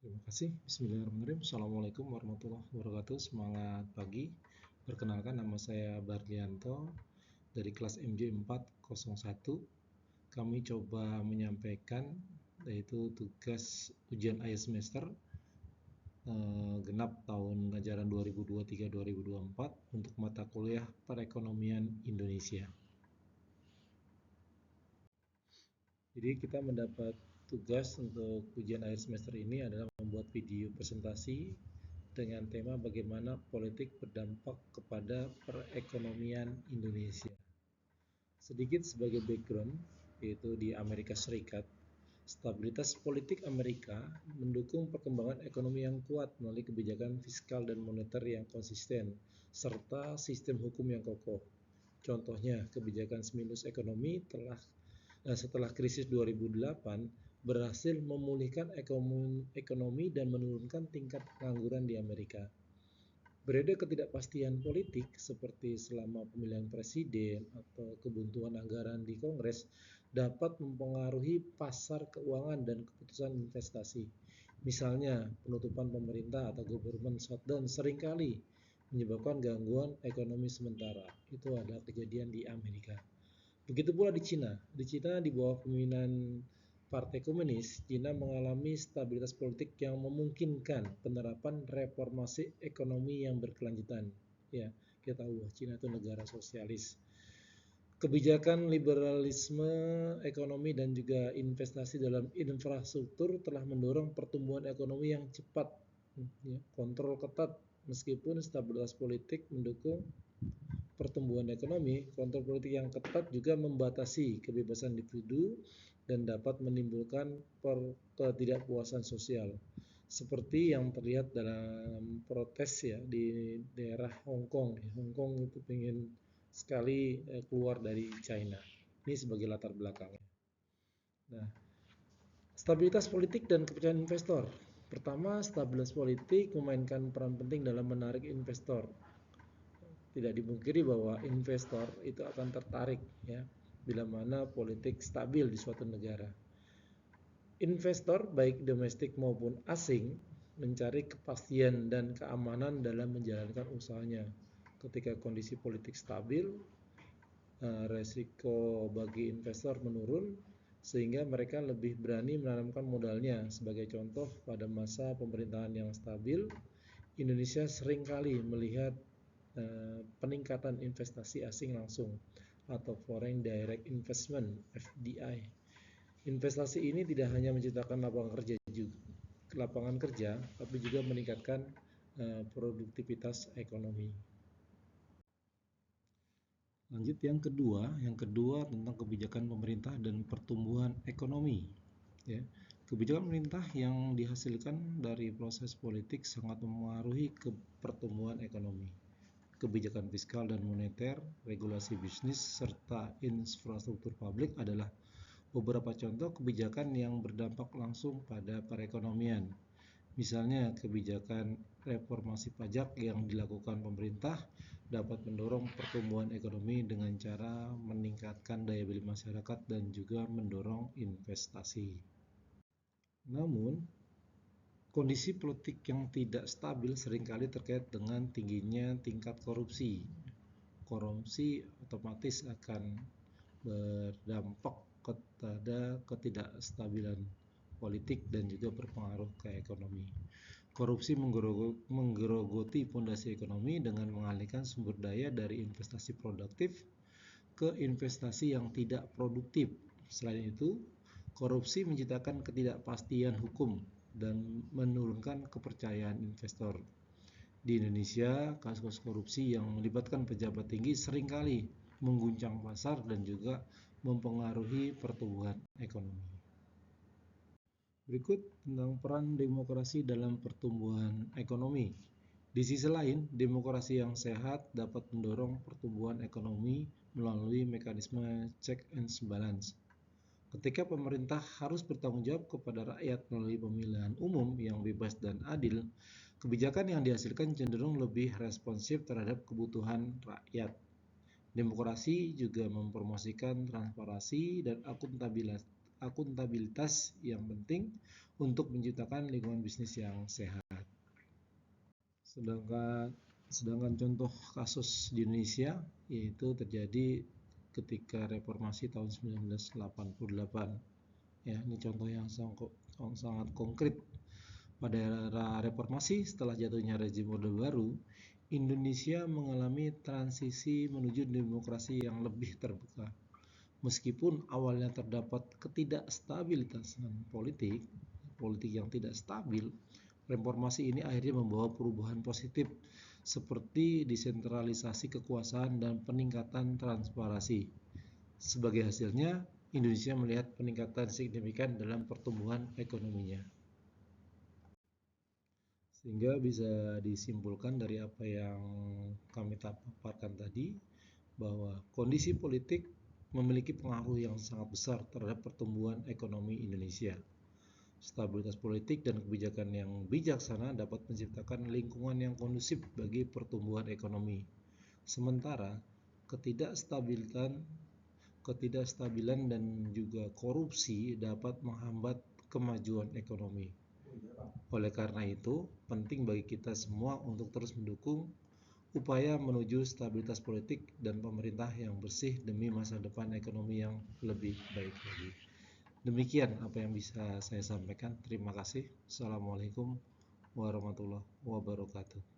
Terima kasih. Bismillahirrahmanirrahim. Assalamualaikum warahmatullahi wabarakatuh. Semangat pagi. Perkenalkan, nama saya Barlianto dari kelas MJ 401. Kami coba menyampaikan yaitu tugas ujian akhir semester genap tahun ajaran 2023-2024 untuk mata kuliah Perekonomian Indonesia. Jadi kita mendapat tugas untuk ujian akhir semester ini adalah membuat video presentasi dengan tema bagaimana politik berdampak kepada perekonomian Indonesia. Sedikit sebagai background, yaitu di Amerika Serikat, stabilitas politik Amerika mendukung perkembangan ekonomi yang kuat melalui kebijakan fiskal dan moneter yang konsisten, serta sistem hukum yang kokoh. Contohnya, kebijakan stimulus ekonomi setelah krisis 2008 berhasil memulihkan ekonomi dan menurunkan tingkat pengangguran di Amerika. Periode ketidakpastian politik seperti selama pemilihan presiden atau kebuntuan anggaran di Kongres dapat mempengaruhi pasar keuangan dan keputusan investasi. Misalnya, penutupan pemerintah atau government shutdown seringkali menyebabkan gangguan ekonomi sementara. Itu adalah kejadian di Amerika. Begitu pula di Cina. Di Cina, di bawah kepemimpinan Partai Komunis, Cina mengalami stabilitas politik yang memungkinkan penerapan reformasi ekonomi yang berkelanjutan. Ya, kita tahu Cina itu negara sosialis. Kebijakan liberalisme ekonomi dan juga investasi dalam infrastruktur telah mendorong pertumbuhan ekonomi yang cepat. Kontrol ketat meskipun stabilitas politik mendukung pertumbuhan ekonomi, kontrol politik yang ketat juga membatasi kebebasan individu dan dapat menimbulkan ketidakpuasan sosial. Seperti yang terlihat dalam protes ya di daerah Hong Kong. Hong Kong itu ingin sekali keluar dari China. Ini sebagai latar belakangnya. Nah, stabilitas politik dan kepercayaan investor. Pertama, stabilitas politik memainkan peran penting dalam menarik investor. Tidak dipungkiri bahwa investor itu akan tertarik ya bila mana politik stabil di suatu negara. Investor baik domestik maupun asing mencari kepastian dan keamanan dalam menjalankan usahanya. Ketika kondisi politik stabil, resiko bagi investor menurun sehingga mereka lebih berani menanamkan modalnya. Sebagai contoh, pada masa pemerintahan yang stabil, Indonesia seringkali melihat peningkatan investasi asing langsung atau Foreign Direct Investment (FDI). Investasi ini tidak hanya menciptakan lapangan kerja, tapi juga meningkatkan produktivitas ekonomi. Lanjut yang kedua tentang kebijakan pemerintah dan pertumbuhan ekonomi. Ya, kebijakan pemerintah yang dihasilkan dari proses politik sangat mempengaruhi pertumbuhan ekonomi. Kebijakan fiskal dan moneter, regulasi bisnis, serta infrastruktur publik adalah beberapa contoh kebijakan yang berdampak langsung pada perekonomian. Misalnya, kebijakan reformasi pajak yang dilakukan pemerintah dapat mendorong pertumbuhan ekonomi dengan cara meningkatkan daya beli masyarakat dan juga mendorong investasi. Namun, kondisi politik yang tidak stabil seringkali terkait dengan tingginya tingkat korupsi. Korupsi otomatis akan berdampak kepada ketidakstabilan politik dan juga berpengaruh ke ekonomi. Korupsi menggerogoti fondasi ekonomi dengan mengalihkan sumber daya dari investasi produktif ke investasi yang tidak produktif. Selain itu, korupsi menciptakan ketidakpastian hukum dan menurunkan kepercayaan investor. Di Indonesia, kasus korupsi yang melibatkan pejabat tinggi seringkali mengguncang pasar dan juga mempengaruhi pertumbuhan ekonomi. Berikut tentang peran demokrasi dalam pertumbuhan ekonomi. Di sisi lain, demokrasi yang sehat dapat mendorong pertumbuhan ekonomi melalui mekanisme check and balance. Ketika pemerintah harus bertanggung jawab kepada rakyat melalui pemilihan umum yang bebas dan adil, kebijakan yang dihasilkan cenderung lebih responsif terhadap kebutuhan rakyat. Demokrasi juga mempromosikan transparansi dan akuntabilitas yang penting untuk menciptakan lingkungan bisnis yang sehat. Sedangkan contoh kasus di Indonesia yaitu terjadi ketika reformasi tahun 1988. Ya, ini contoh yang sangat konkret. Pada era reformasi setelah jatuhnya rezim Orde Baru, Indonesia mengalami transisi menuju demokrasi yang lebih terbuka. Meskipun awalnya terdapat ketidakstabilitasan politik yang tidak stabil, reformasi ini akhirnya membawa perubahan positif seperti desentralisasi kekuasaan dan peningkatan transparansi. Sebagai hasilnya, Indonesia melihat peningkatan signifikan dalam pertumbuhan ekonominya. Sehingga bisa disimpulkan dari apa yang kami paparkan tadi, bahwa kondisi politik memiliki pengaruh yang sangat besar terhadap pertumbuhan ekonomi Indonesia. Stabilitas politik dan kebijakan yang bijaksana dapat menciptakan lingkungan yang kondusif bagi pertumbuhan ekonomi. Sementara ketidakstabilan dan juga korupsi dapat menghambat kemajuan ekonomi. Oleh karena itu, penting bagi kita semua untuk terus mendukung upaya menuju stabilitas politik dan pemerintah yang bersih demi masa depan ekonomi yang lebih baik lagi. Demikian apa yang bisa saya sampaikan. Terima kasih. Assalamualaikum warahmatullahi wabarakatuh.